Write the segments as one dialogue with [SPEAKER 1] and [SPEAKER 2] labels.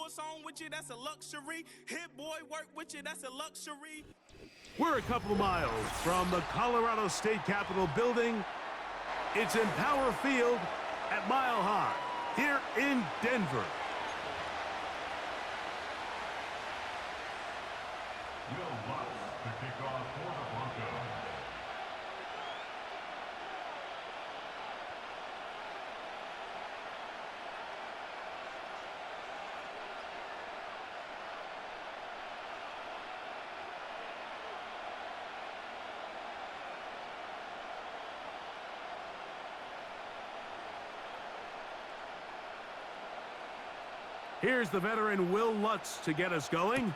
[SPEAKER 1] sports on with you, that's a luxury. Hit boy work with you, that's a luxury.
[SPEAKER 2] We're a couple of miles from the Colorado State Capitol building. It's in Power Field at Mile High here in Denver.
[SPEAKER 3] Will Lutz to kick off for the Broncos.
[SPEAKER 2] Here's the veteran Will Lutz to get us going.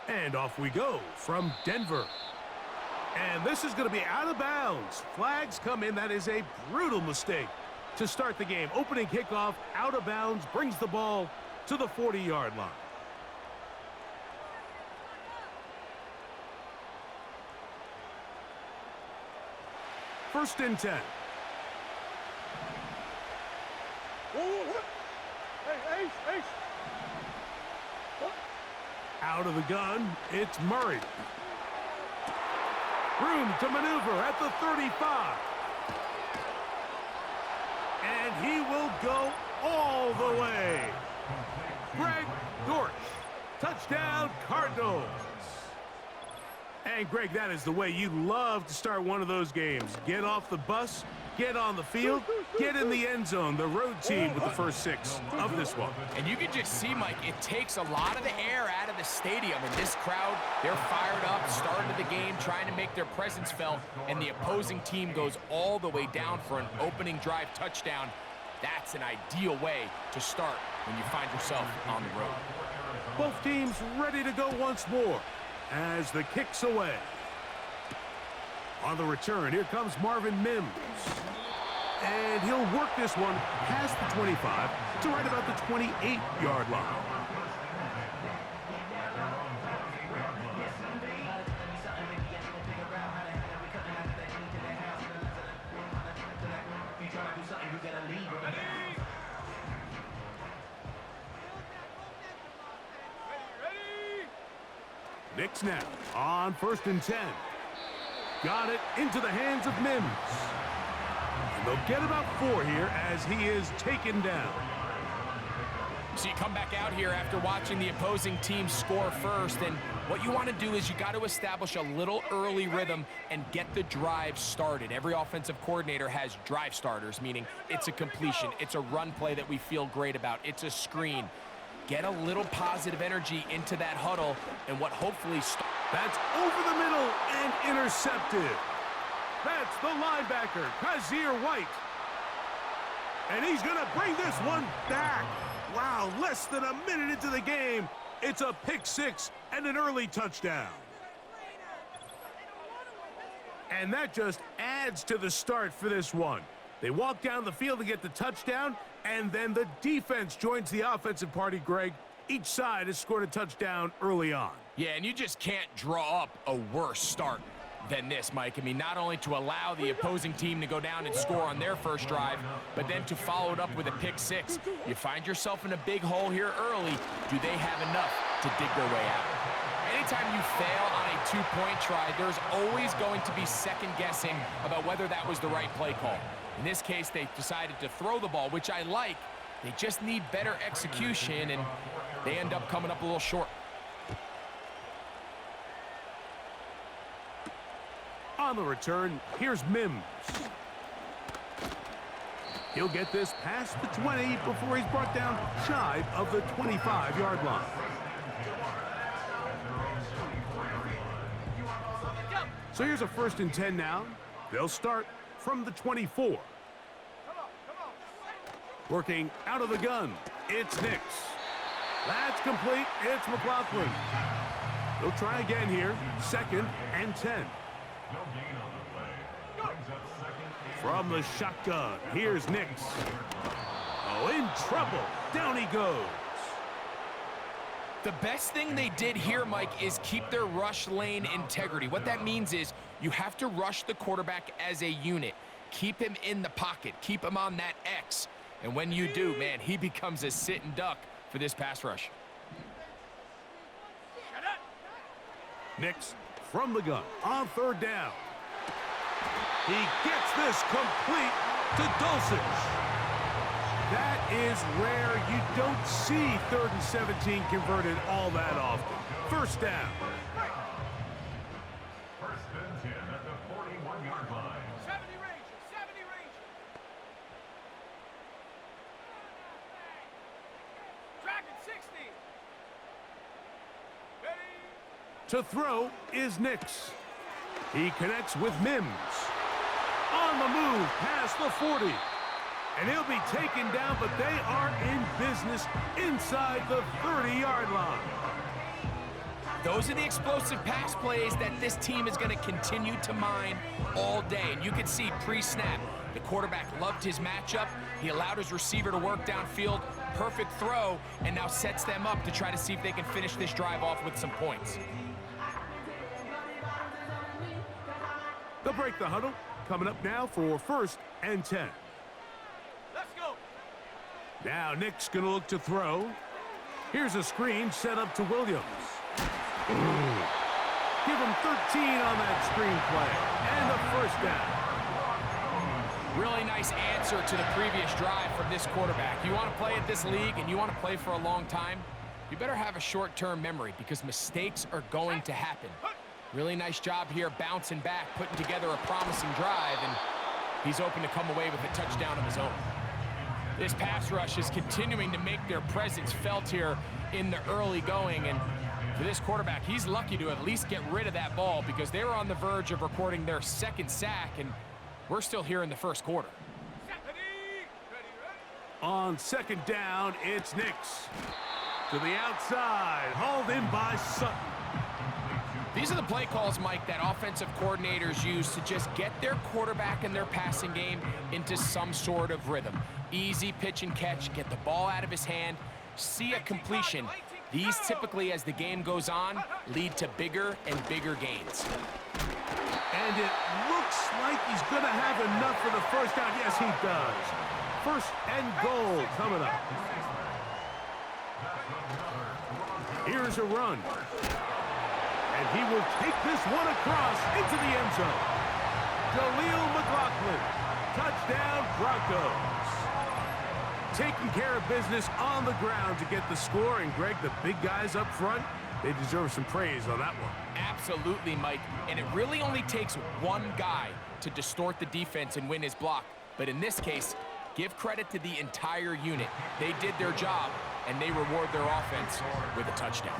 [SPEAKER 2] And off we go from Denver. And this is going to be out of bounds. Flags come in. That is a brutal mistake to start the game. Opening kickoff, out of bounds, brings the ball to the 40-yard line. First and 10.
[SPEAKER 4] Hey.
[SPEAKER 2] Out of the gun, it's Murray. Room to maneuver at the 35. And he will go all the way. Greg Dortch, touchdown Cardinals. And Greg, that is the way you love to start one of those games. Get off the bus, get on the field, get in the end zone. The road team with the first 6 of this one.
[SPEAKER 5] And you can just see, Mike, it takes a lot of the air out of the stadium. And this crowd, they're fired up, starting the game, trying to make their presence felt. And the opposing team goes all the way down for an opening drive touchdown. That's an ideal way to start when you find yourself on the road.
[SPEAKER 2] Both teams ready to go once more as the kick's away. On the return, here comes Marvin Mims. And he'll work this one past the 25 to right about the 28-yard line. Knicks now on first and 10. Got it into the hands of Mims. And they'll get about 4 here as he is taken down.
[SPEAKER 5] So you come back out here after watching the opposing team score first, and what you want to do is you got to establish a little early rhythm and get the drive started. Every offensive coordinator has drive starters, meaning it's a completion, it's a run play that we feel great about, it's a screen. Get a little positive energy into that huddle, and what hopefully...
[SPEAKER 2] That's over the middle and intercepted. That's the linebacker, Kazir White. And he's going to bring this one back. Wow, less than a minute into the game. It's a pick 6 and an early touchdown. And that just adds to the start for this one. They walk down the field to get the touchdown, and then the defense joins the offensive party, Greg. Each side has scored a touchdown early on.
[SPEAKER 5] Yeah, and you just can't draw up a worse start than this, Mike. I mean, not only to allow the opposing team to go down and score on their first drive, but then to follow it up with a pick 6. You find yourself in a big hole here early. Do they have enough to dig their way out? Anytime you fail on a 2-point try, there's always going to be second guessing about whether that was the right play call. In this case, they decided to throw the ball, which I like. They just need better execution, and they end up coming up a little short.
[SPEAKER 2] On the return, here's Mims. He'll get this past the 20 before he's brought down shy of the 25-yard line. So here's a first and 10 now. They'll start from the 24. Working out of the gun, it's Nix. That's complete, it's McLaughlin. They'll try again here, second and 10. From the shotgun, here's Nix. Oh, in trouble, down he goes.
[SPEAKER 5] The best thing they did here, Mike, is keep their rush lane integrity. What that means is you have to rush the quarterback as a unit. Keep him in the pocket. Keep him on that X. And when you do, man, he becomes a sitting duck for this pass rush.
[SPEAKER 2] Nix from the gun on third down. He gets this complete to Dulcich. That is rare. You don't see 3rd and 17 converted all that often. First down.
[SPEAKER 3] First and 10 at the 41-yard line.
[SPEAKER 4] 70 Ranger, 70 Ranger. Dragon 60. Ready.
[SPEAKER 2] To throw is Nix. He connects with Mims. On the move past the 40. And he'll be taken down, but they are in business inside the 30-yard line.
[SPEAKER 5] Those are the explosive pass plays that this team is going to continue to mine all day. And you can see pre-snap, the quarterback loved his matchup. He allowed his receiver to work downfield. Perfect throw, and now sets them up to try to see if they can finish this drive off with some points.
[SPEAKER 2] They'll break the huddle. Coming up now for 1st and 10.
[SPEAKER 4] Let's go.
[SPEAKER 2] Now Nick's going to look to throw. Here's a screen set up to Williams. Ooh. Give him 13 on that screen play. And a first down.
[SPEAKER 5] Really nice answer to the previous drive from this quarterback. You want to play at this league and you want to play for a long time, you better have a short-term memory because mistakes are going to happen. Really nice job here bouncing back, putting together a promising drive, and he's open to come away with a touchdown of his own. This pass rush is continuing to make their presence felt here in the early going, and for this quarterback, he's lucky to at least get rid of that ball because they were on the verge of recording their 2nd sack, and we're still here in the 1st quarter.
[SPEAKER 2] On 2nd down, it's Nix. To the outside, hauled in by Sutton.
[SPEAKER 5] These are the play calls, Mike, that offensive coordinators use to just get their quarterback and their passing game into some sort of rhythm. Easy pitch and catch, get the ball out of his hand, see a completion. These typically, as the game goes on, lead to bigger and bigger gains.
[SPEAKER 2] And it looks like he's going to have enough for the first down. Yes, he does. 1st and goal coming up. Here's a run. And he will take this one across into the end zone. Jaleel McLaughlin, touchdown Broncos. Taking care of business on the ground to get the score. And Greg, the big guys up front, they deserve some praise on that one.
[SPEAKER 5] Absolutely, Mike. And it really only takes one guy to distort the defense and win his block. But in this case, give credit to the entire unit. They did their job, and they reward their offense with a touchdown.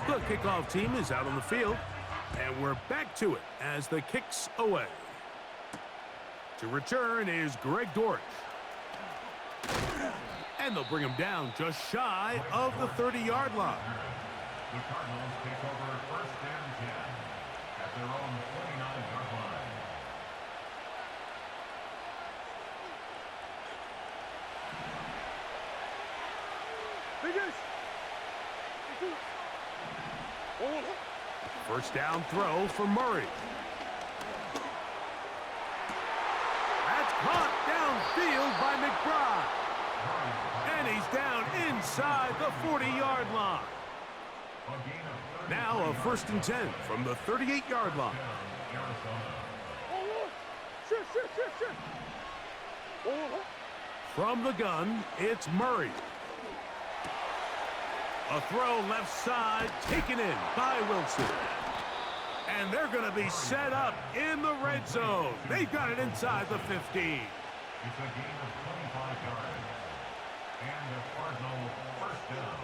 [SPEAKER 2] The kickoff team is out on the field, and we're back to it as the kick's away. To return is Greg Dortch. And they'll bring him down just shy of the 30-yard line.
[SPEAKER 3] The Cardinals take over 1st and 10 at their own 29-yard line.
[SPEAKER 4] Finish.
[SPEAKER 2] 1st down throw for Murray. That's caught downfield by McBride. And he's down inside the 40-yard line. Now a 1st and 10 from the 38-yard line. From the gun, it's Murray. A throw left side, taken in by Wilson. And they're going to be set up in the red zone. They've got it inside the 15.
[SPEAKER 3] It's a gain of 25 yards. And the Cardinal 1st down.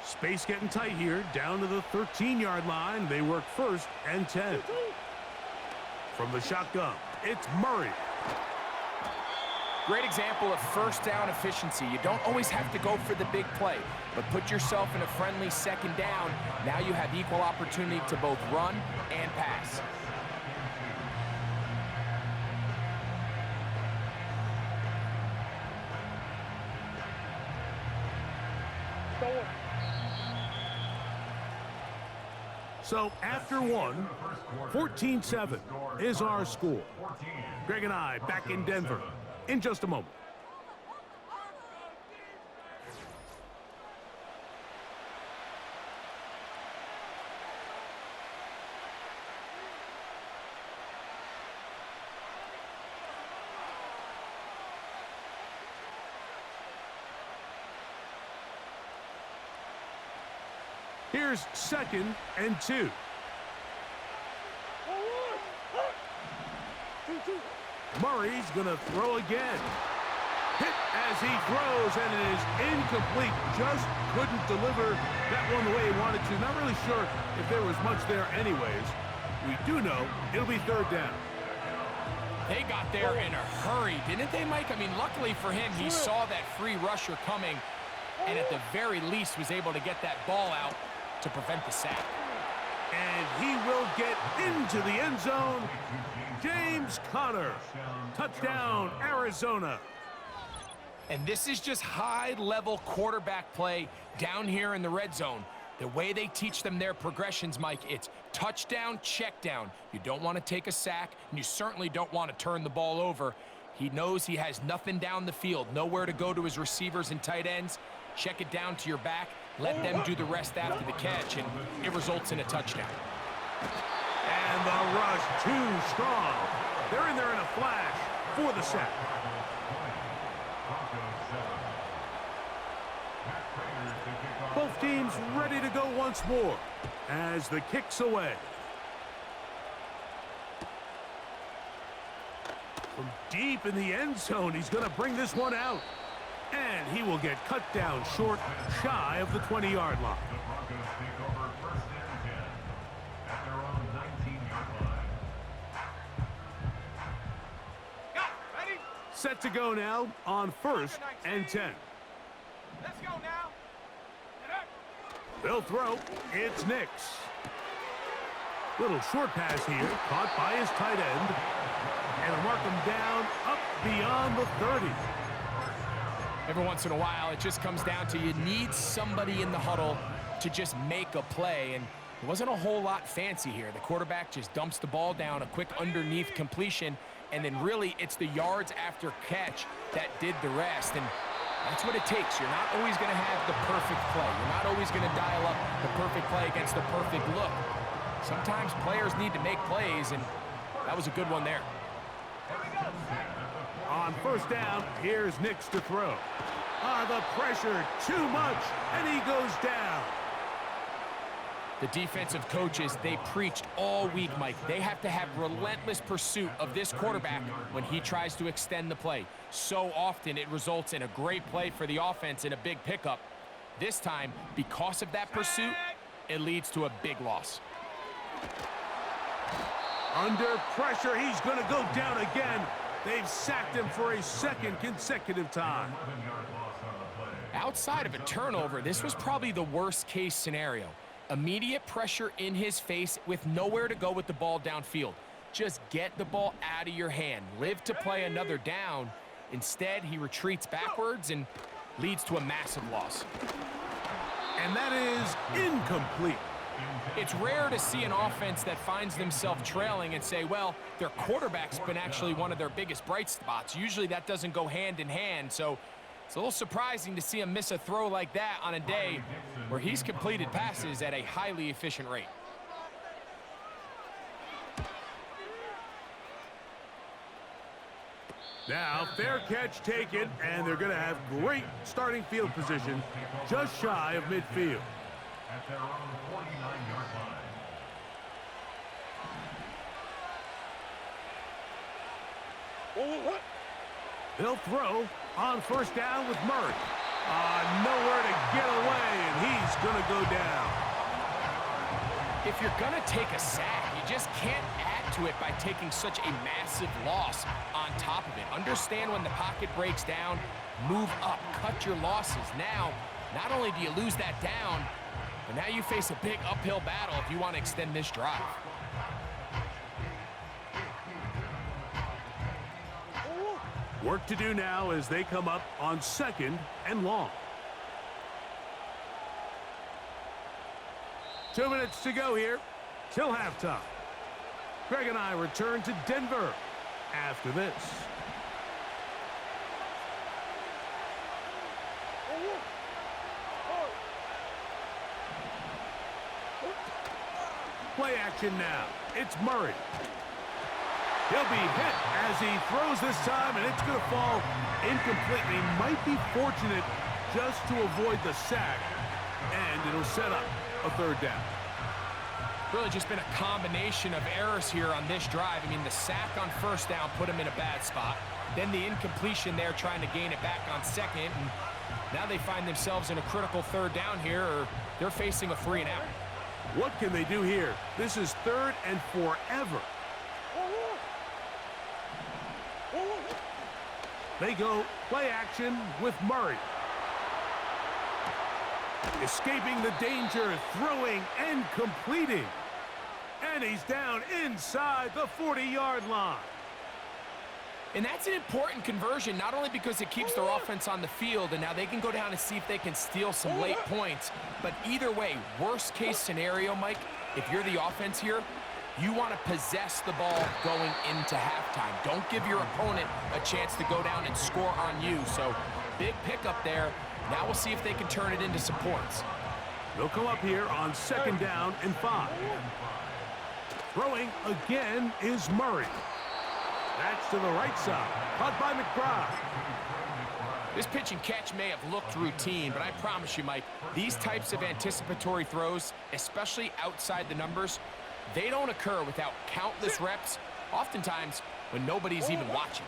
[SPEAKER 2] Space getting tight here, down to the 13-yard line. They work 1st and 10. From the shotgun, it's Murray.
[SPEAKER 5] Great example of 1st down efficiency. You don't always have to go for the big play, but put yourself in a friendly 2nd down. Now you have equal opportunity to both run and pass.
[SPEAKER 2] So after one, 14-7 is our score. Greg and I back in Denver in just a moment. Here's 2nd and 2. Murray's going to throw again. Hit as he throws, and it is incomplete. Just couldn't deliver that one the way he wanted to. Not really sure if there was much there anyways. We do know it'll be 3rd down.
[SPEAKER 5] They got there in a hurry, didn't they, Mike? I mean, luckily for him, he saw that free rusher coming, and at the very least was able to get that ball out to prevent the sack.
[SPEAKER 2] And he will get into the end zone. James Conner. Touchdown, Arizona.
[SPEAKER 5] And this is just high-level quarterback play down here in the red zone. The way they teach them their progressions, Mike, it's touchdown, check down. You don't want to take a sack, and you certainly don't want to turn the ball over. He knows he has nothing down the field, nowhere to go to his receivers and tight ends. Check it down to your back, let them do the rest after the catch, and it results in a touchdown.
[SPEAKER 2] And the rush too strong. They're in there in a flash for the sack. Both teams ready to go once more as the kick's away. From deep in the end zone, he's going to bring this one out. And he will get cut down short, shy of the 20-yard line.
[SPEAKER 3] The Broncos take over 1st and 10 at their own 19-yard line.
[SPEAKER 4] Got it. Ready?
[SPEAKER 2] Set to go now on 1st and 10.
[SPEAKER 4] Let's go now. Get up.
[SPEAKER 2] They'll throw. It's Nix. Little short pass here, caught by his tight end. And they'll mark him down up beyond the 30.
[SPEAKER 5] Every once in a while, it just comes down to you need somebody in the huddle to just make a play, and it wasn't a whole lot fancy here. The quarterback just dumps the ball down, a quick underneath completion, and then really it's the yards after catch that did the rest, and that's what it takes. You're not always going to have the perfect play. You're not always going to dial up the perfect play against the perfect look. Sometimes players need to make plays, and that was a good one there.
[SPEAKER 2] On 1st down, here's Nix to throw. The pressure, too much, and he goes down.
[SPEAKER 5] The defensive coaches, they preached all week, Mike. They have to have relentless pursuit of this quarterback when he tries to extend the play. So often it results in a great play for the offense and a big pickup. This time, because of that pursuit, it leads to a big loss.
[SPEAKER 2] Under pressure, he's going to go down again. They've sacked him for a 2nd consecutive time.
[SPEAKER 5] Outside of a turnover, this was probably the worst-case scenario. Immediate pressure in his face with nowhere to go with the ball downfield. Just get the ball out of your hand. Live to play another down. Instead, he retreats backwards and leads to a massive loss.
[SPEAKER 2] And that is incomplete.
[SPEAKER 5] It's rare to see an offense that finds themselves trailing and say, well, their quarterback's been actually one of their biggest bright spots. Usually that doesn't go hand in hand, so it's a little surprising to see him miss a throw like that on a day where he's completed passes at a highly efficient rate.
[SPEAKER 2] Now, fair catch taken, and they're going to have great starting field position just shy of midfield.
[SPEAKER 3] At their own 49-yard line.
[SPEAKER 2] They'll throw on 1st down with Murray. Nowhere to get away, and he's going to go down.
[SPEAKER 5] If you're going to take a sack, you just can't add to it by taking such a massive loss on top of it. Understand when the pocket breaks down, move up, cut your losses. Now, not only do you lose that down, but now you face a big uphill battle if you want to extend this drive.
[SPEAKER 2] Work to do now as they come up on 2nd and long. 2 minutes to go here till halftime. Greg and I return to Denver after this. Play action now. It's Murray. He'll be hit as he throws this time, and it's going to fall incomplete. He might be fortunate just to avoid the sack, and it'll set up a third down.
[SPEAKER 5] Really just been a combination of errors here on this drive. I mean, the sack on first down put him in a bad spot. Then the incompletion there trying to gain it back on second. And now they find themselves in a critical third down here, or they're facing a 3-and-out.
[SPEAKER 2] What can they do here? This is 3rd and forever. They go play action with Murray. Escaping the danger, throwing and completing. And he's down inside the 40-yard line.
[SPEAKER 5] And that's an important conversion, not only because it keeps their offense on the field, and now they can go down and see if they can steal some late points. But either way, worst case scenario, Mike, if you're the offense here, you want to possess the ball going into halftime. Don't give your opponent a chance to go down and score on you. So big pickup there. Now we'll see if they can turn it into some points.
[SPEAKER 2] They'll come up here on 2nd down and 5. Throwing again is Murray. That's to the right side. Caught by McBride.
[SPEAKER 5] This pitch and catch may have looked routine, but I promise you, Mike, these types of anticipatory throws, especially outside the numbers, they don't occur without countless reps, oftentimes when nobody's even watching.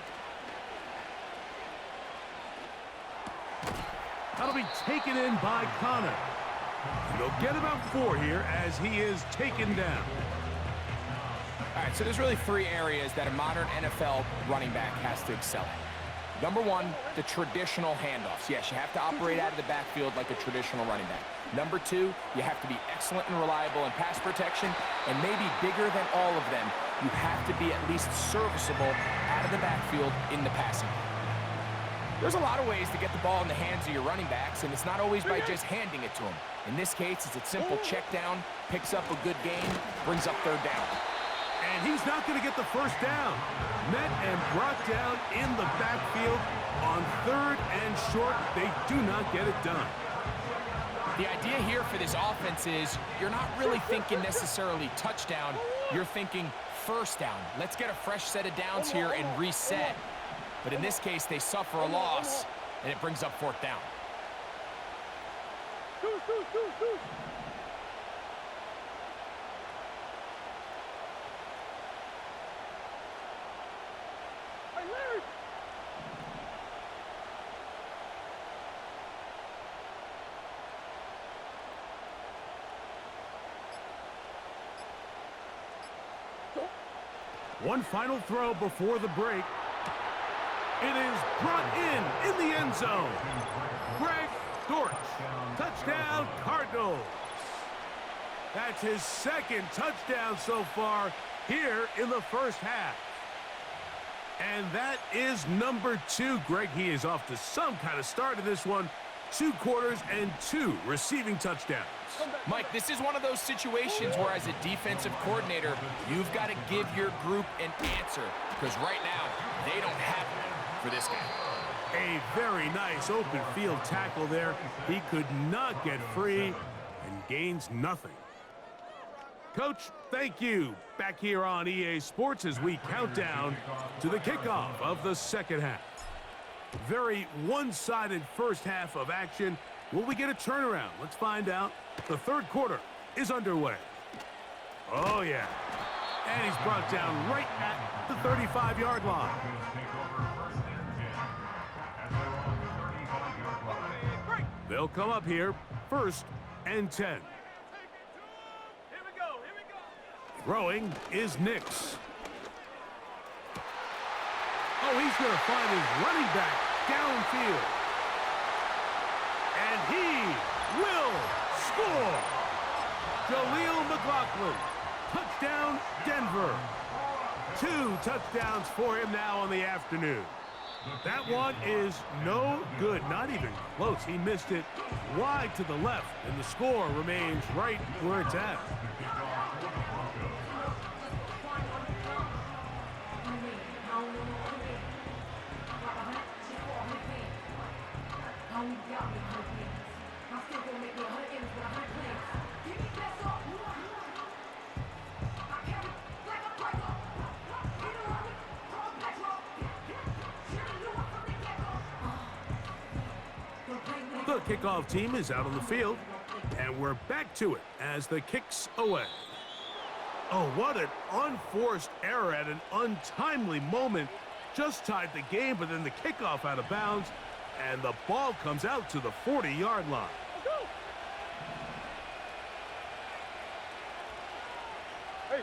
[SPEAKER 2] That'll be taken in by Connor. And they'll get about 4 here as he is taken down.
[SPEAKER 5] All right, so there's really 3 areas that a modern NFL running back has to excel at. Number 1, the traditional handoffs. Yes, you have to operate out of the backfield like a traditional running back. Number 2, you have to be excellent and reliable in pass protection, and maybe bigger than all of them, you have to be at least serviceable out of the backfield in the passing. There's a lot of ways to get the ball in the hands of your running backs, and it's not always by just handing it to them. In this case, it's a simple check down, picks up a good gain, brings up 3rd down.
[SPEAKER 2] And he's not going to get the first down. Met and brought down in the backfield on 3rd and short. They do not get it done.
[SPEAKER 5] The idea here for this offense is you're not really thinking necessarily touchdown. You're thinking first down. Let's get a fresh set of downs here and reset. But in this case, they suffer a loss, and it brings up 4th down.
[SPEAKER 2] One final throw before the break. It is brought in the end zone. Greg Dortch, touchdown Cardinals. That's his 2nd touchdown so far here in the first half. And that is number 2. Greg, he is off to some kind of start in this one. 2 quarters and 2 receiving touchdowns.
[SPEAKER 5] Mike, this is one of those situations where as a defensive coordinator, you've got to give your group an answer, because right now, they don't have one for this guy.
[SPEAKER 2] A very nice open field tackle there. He could not get free and gains nothing. Coach, thank you. Back here on EA Sports as we count down to the kickoff of the 2nd half. Very one-sided first half of action. Will we get a turnaround? Let's find out. The 3rd quarter is underway. Oh, yeah. And he's brought down right at the 35-yard line. They'll come up here, 1st and 10.
[SPEAKER 4] Here we go.
[SPEAKER 2] Throwing is Nix. Oh, he's going to find his running back downfield. And he will score. Jaleel McLaughlin. Touchdown, Denver. 2 touchdowns for him now on the afternoon. That one is no good, not even close. He missed it wide to the left, and the score remains right where it's at. The kickoff team is out on the field, and we're back to it as the kick's away. Oh, what an unforced error at an untimely moment. Just tied the game, but then the kickoff out of bounds, and the ball comes out to the 40-yard line.
[SPEAKER 6] Hey.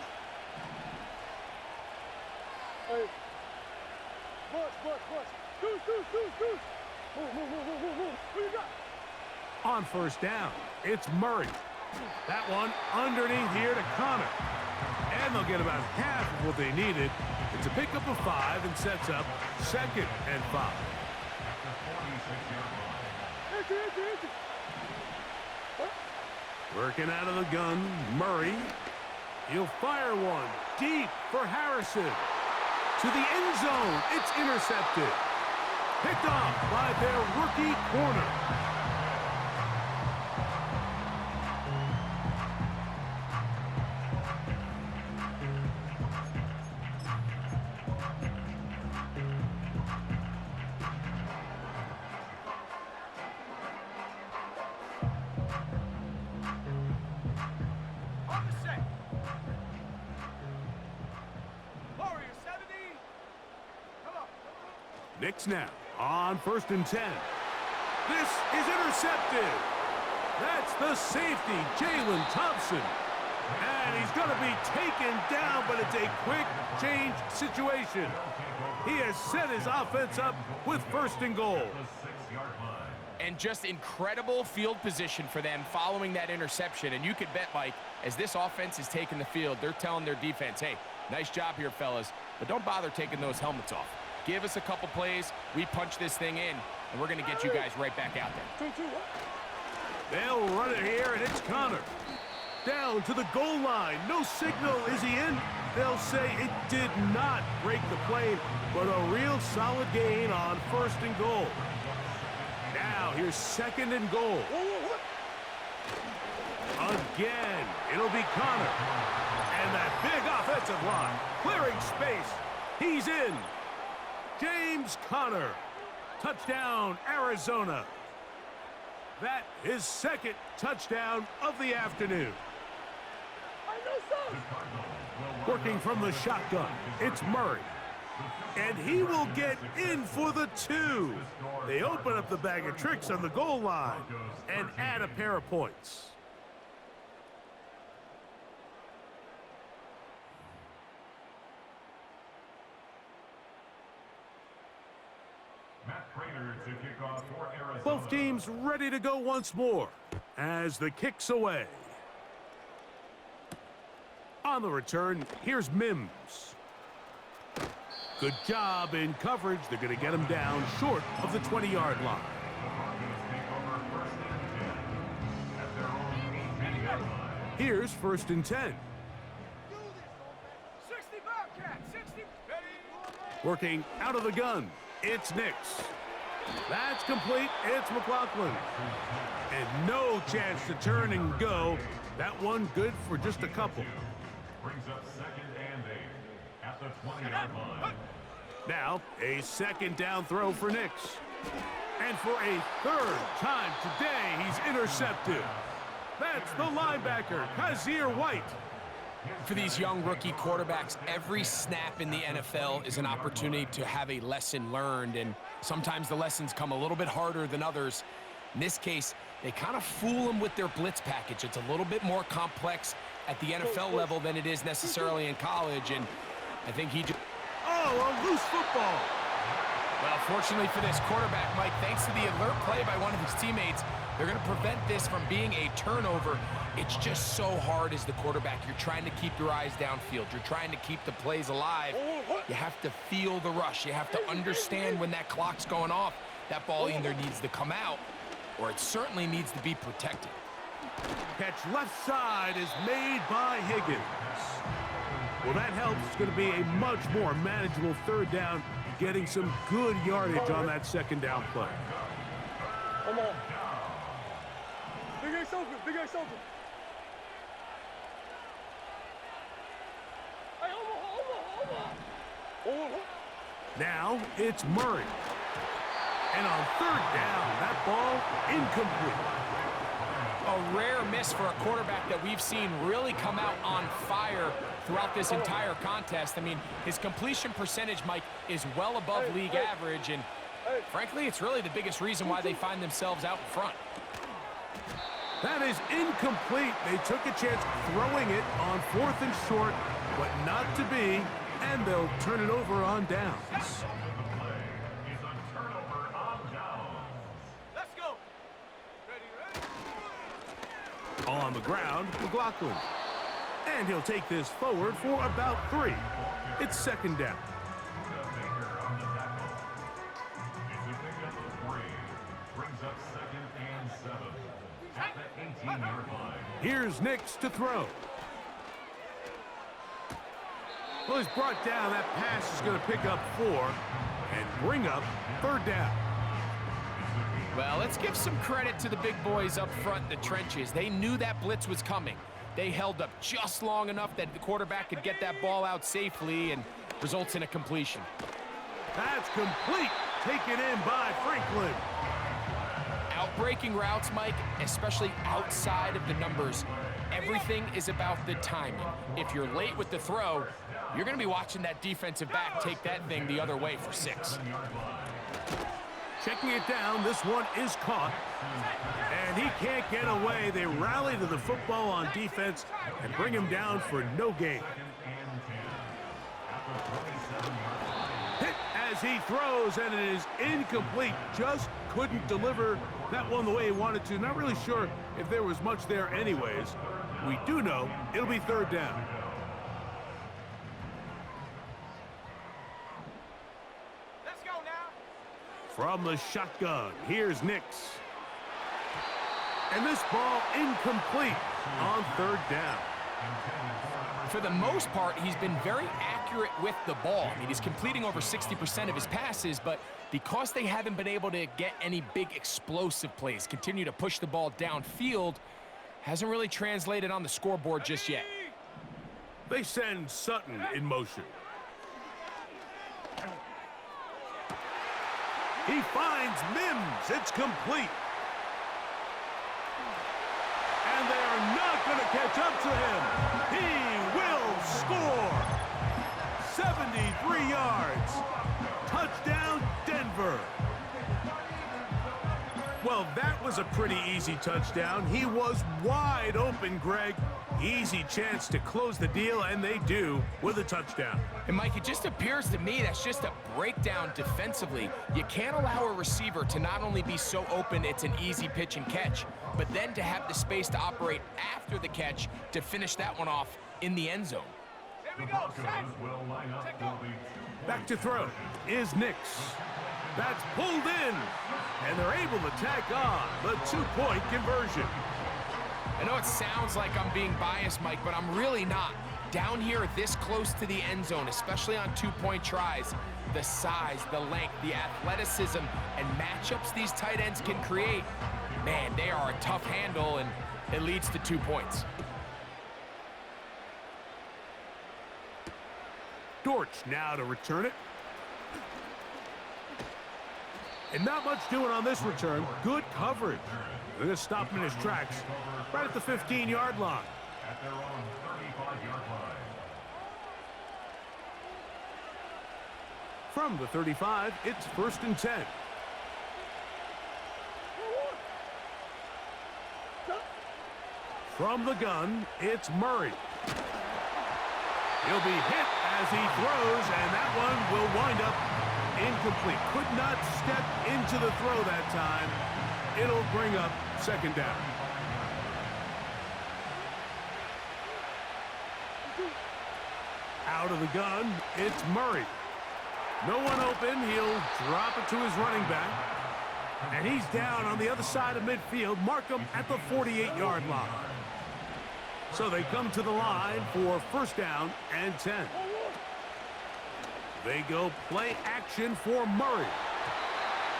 [SPEAKER 6] Hey. Bus. Goose. Move. Who you got?
[SPEAKER 2] On first down, it's Murray. That one underneath here to Connor. And they'll get about half of what they needed. It's a pickup of 5 and sets up 2nd and 5. Working out of the gun, Murray. He'll fire one deep for Harrison. To the end zone, it's intercepted. Picked off by their rookie corner.
[SPEAKER 4] On the set. Warrior 70. Come on.
[SPEAKER 2] Knicks now on 1st and 10. This is intercepted. That's the safety, Jalen Thompson. And he's going to be taken down, but it's a quick change situation. He has set his offense up with 1st and goal.
[SPEAKER 5] And just incredible field position for them following that interception. And you could bet, Mike, as this offense is taking the field, they're telling their defense, hey, nice job here, fellas, but don't bother taking those helmets off. Give us a couple plays, we punch this thing in, and we're going to get you guys right back out there.
[SPEAKER 2] They'll run it here, and it's Connor. Down to the goal line. No signal. Is he in? They'll say it did not break the plane, but a real solid gain on 1st and goal. Now, here's 2nd and goal. Again, it'll be Connor. And that big offensive line, clearing space. He's in. James Conner. Touchdown, Arizona. That is 2nd touchdown of the afternoon. Working from the shotgun, it's Murray. And he will get in for the 2. They open up the bag of tricks on the goal line and add a pair of points. Both teams ready to go once more as the kick's away. On the return, here's Mims. Good job in coverage. They're going to get him down short of the 20-yard line. Here's 1st and 10.
[SPEAKER 4] 60 Bobcat, 60. Ready.
[SPEAKER 2] Working out of the gun, it's Nix. That's complete. It's McLaughlin. And no chance to turn and go. That one good for just a couple.
[SPEAKER 3] Brings up 2nd and 8 at the 20-yard line.
[SPEAKER 2] Now, a 2nd down throw for Nix. And for a 3rd time today, he's intercepted. That's the linebacker, Kazir White.
[SPEAKER 5] For these young rookie quarterbacks, every snap in the NFL is an opportunity to have a lesson learned, and sometimes the lessons come a little bit harder than others. In this case, they kind of fool them with their blitz package. It's a little bit more complex at the NFL level than it is necessarily in college, and I think he just...
[SPEAKER 2] Oh, a loose football.
[SPEAKER 5] Well, fortunately for this quarterback, Mike, thanks to the alert play by one of his teammates, they're going to prevent this from being a turnover. It's just so hard as the quarterback. You're trying to keep your eyes downfield. You're trying to keep the plays alive. You have to feel the rush. You have to understand when that clock's going off. That ball either needs to come out or it certainly needs to be protected.
[SPEAKER 2] Catch left side is made by Higgins. Well, that helps. It's going to be a much more manageable third down, getting some good yardage on that second down play.
[SPEAKER 6] Come on. Big Ace open. Big Ace open. Hey, over.
[SPEAKER 2] Now it's Murray. And on third down, that ball incomplete.
[SPEAKER 5] A rare miss for a quarterback that we've seen really come out on fire throughout this entire contest. I mean, his completion percentage, Mike, is well above league average, and frankly, it's really the biggest reason why they find themselves out in front.
[SPEAKER 2] That is incomplete. They took a chance throwing it on 4th and short, but not to be, and they'll turn it over on downs. On the ground, McLaughlin. And he'll take this forward for about 3. It's second down. Here's Nix to throw. Well, he's brought down. That pass is going to pick up 4 and bring up third down.
[SPEAKER 5] Well, let's give some credit to the big boys up front in the trenches. They knew that blitz was coming. They held up just long enough that the quarterback could get that ball out safely and results in a completion.
[SPEAKER 2] That's complete. Taken in by Franklin.
[SPEAKER 5] Outbreaking routes, Mike, especially outside of the numbers, everything is about the timing. If you're late with the throw, you're going to be watching that defensive back take that thing the other way for 6.
[SPEAKER 2] Checking it down, this one is caught. And he can't get away. They rally to the football on defense and bring him down for no gain. Hit as he throws, and it is incomplete. Just couldn't deliver that one the way he wanted to. Not really sure if there was much there anyways. We do know it'll be third down. From the shotgun, here's Nix. And this ball incomplete on third down.
[SPEAKER 5] For the most part, he's been very accurate with the ball. I mean, he's completing over 60% of his passes, but because they haven't been able to get any big explosive plays, continue to push the ball downfield, hasn't really translated on the scoreboard just yet.
[SPEAKER 2] They send Sutton in motion. He finds Mims. It's complete. And they are not going to catch up to him. He will score. 73 yards. Touchdown, Denver. Well, that was a pretty easy touchdown. He was wide open, Greg. Easy chance to close the deal, and they do with a touchdown.
[SPEAKER 5] And, Mike, it just appears to me that's just a breakdown defensively. You can't allow a receiver to not only be so open it's an easy pitch and catch, but then to have the space to operate after the catch to finish that one off in the end zone.
[SPEAKER 4] Here we go, set.
[SPEAKER 2] Back to throw is Nix. That's pulled in, and they're able to tack on the 2-point conversion.
[SPEAKER 5] I know it sounds like I'm being biased, Mike, but I'm really not. Down here this close to the end zone, especially on 2-point tries, the size, the length, the athleticism, and matchups these tight ends can create, man, they are a tough handle, and it leads to 2 points.
[SPEAKER 2] Dortch now to return it. And not much doing on this return. Good coverage. They're going to stop him in his tracks right at the 15-yard line.
[SPEAKER 3] At their own 35-yard line.
[SPEAKER 2] From the 35, it's 1st and 10. From the gun, it's Murray. He'll be hit as he throws, and that one will wind up incomplete. Could not step into the throw that time. It'll bring up second down. Out of the gun, it's Murray. No one open. He'll drop it to his running back. And he's down on the other side of midfield. Mark him at the 48-yard line. So they come to the line for first down and 10. They go play action for Murray.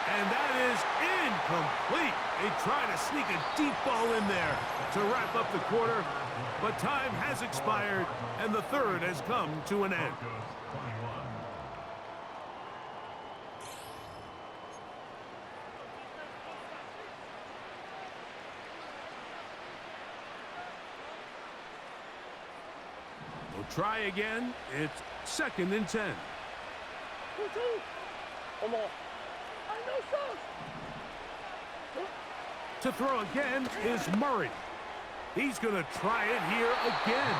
[SPEAKER 2] And that is incomplete. They try to sneak a deep ball in there to wrap up the quarter. But time has expired, and the third has come to an end. We'll try again. It's second and 10.
[SPEAKER 6] Come on.
[SPEAKER 2] To throw again is Murray. He's going to try it here again.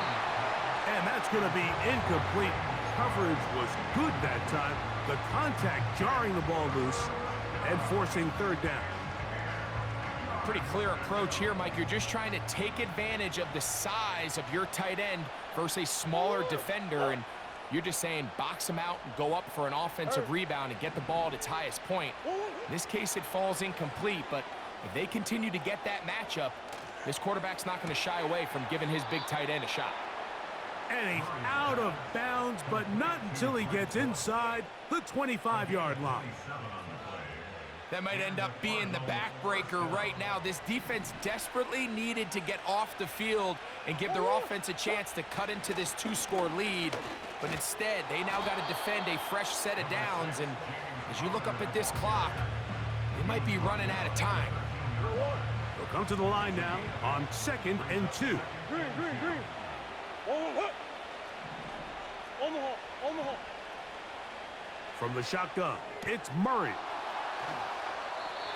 [SPEAKER 2] And that's going to be incomplete. Coverage was good that time. The contact jarring the ball loose and forcing third down.
[SPEAKER 5] Pretty clear approach here, Mike. You're just trying to take advantage of the size of your tight end versus a smaller defender, and you're just saying box him out and go up for an offensive rebound and get the ball at its highest point. In this case, it falls incomplete, but if they continue to get that matchup, this quarterback's not going to shy away from giving his big tight end a shot.
[SPEAKER 2] And he's out of bounds, but not until he gets inside the 25-yard line.
[SPEAKER 5] That might end up being the backbreaker right now. This defense desperately needed to get off the field and give their offense a chance to cut into this two-score lead. But instead, they now got to defend a fresh set of downs. And as you look up at this clock, they might be running out of time.
[SPEAKER 2] They'll come to the line now on second and 2.
[SPEAKER 6] Green. On the hole.
[SPEAKER 2] From the shotgun, it's Murray.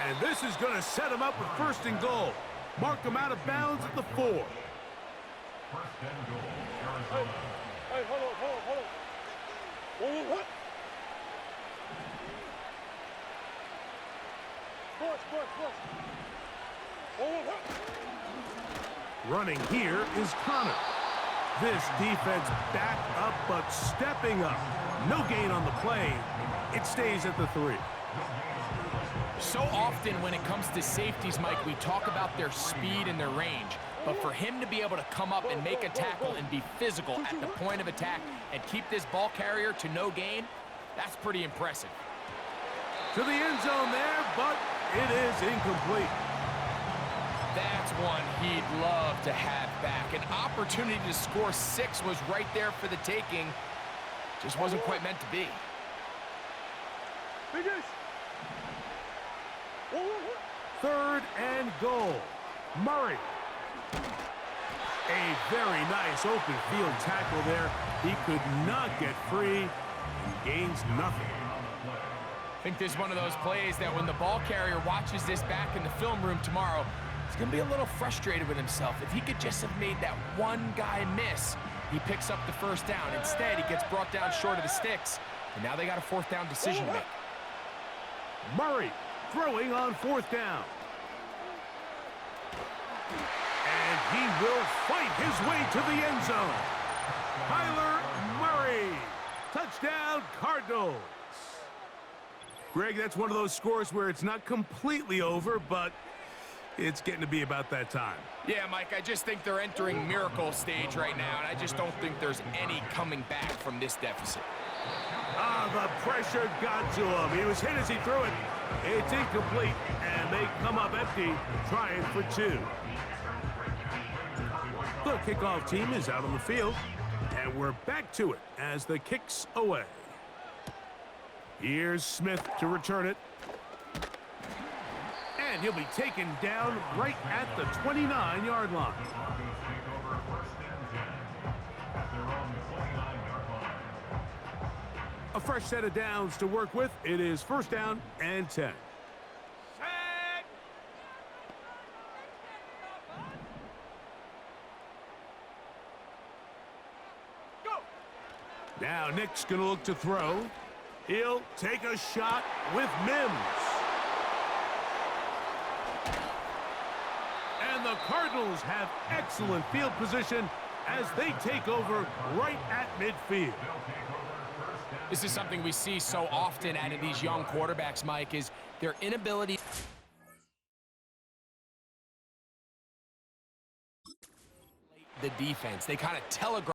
[SPEAKER 2] And this is going to set him up with first and goal. Mark him out of bounds at the 4.
[SPEAKER 3] First and goal, Arizona.
[SPEAKER 6] Hey, hold on. Push.
[SPEAKER 2] Running here is Connor. This defense back up, but stepping up. No gain on the play. It stays at the 3.
[SPEAKER 5] So often when it comes to safeties, Mike, we talk about their speed and their range. But for him to be able to come up and make a tackle and be physical at the point of attack and keep this ball carrier to no gain, that's pretty impressive.
[SPEAKER 2] To the end zone there, but it is incomplete.
[SPEAKER 5] That's one he'd love to have back. An opportunity to score 6 was right there for the taking. Just wasn't quite meant to be.
[SPEAKER 2] Third and goal. Murray. A very nice open field tackle there. He could not get free and gains nothing.
[SPEAKER 5] I think this is one of those plays that when the ball carrier watches this back in the film room tomorrow, he's going to be a little frustrated with himself. If he could just have made that one guy miss, he picks up the first down. Instead, he gets brought down short of the sticks, and now they got a fourth down decision to make.
[SPEAKER 2] Murray throwing on fourth down. And he will fight his way to the end zone. Kyler Murray. Touchdown, Cardinals. Greg, that's one of those scores where it's not completely over, but it's getting to be about that time.
[SPEAKER 5] Yeah, Mike, I just think they're entering miracle stage right now, and I just don't think there's any coming back from this deficit.
[SPEAKER 2] The pressure got to him. He was hit as he threw it. It's incomplete, and they come up empty, trying for 2. The kickoff team is out on the field, and we're back to it as the kick's away. Here's Smith to return it. And he'll be taken down right at the 29-yard line. A fresh set of downs to work with. It is first down and 10. Now Nick's going to look to throw. He'll take a shot with Mims. And the Cardinals have excellent field position as they take over right at midfield.
[SPEAKER 5] This is something we see so often out of these young quarterbacks, Mike, is their inability. The defense, they kind of telegraph.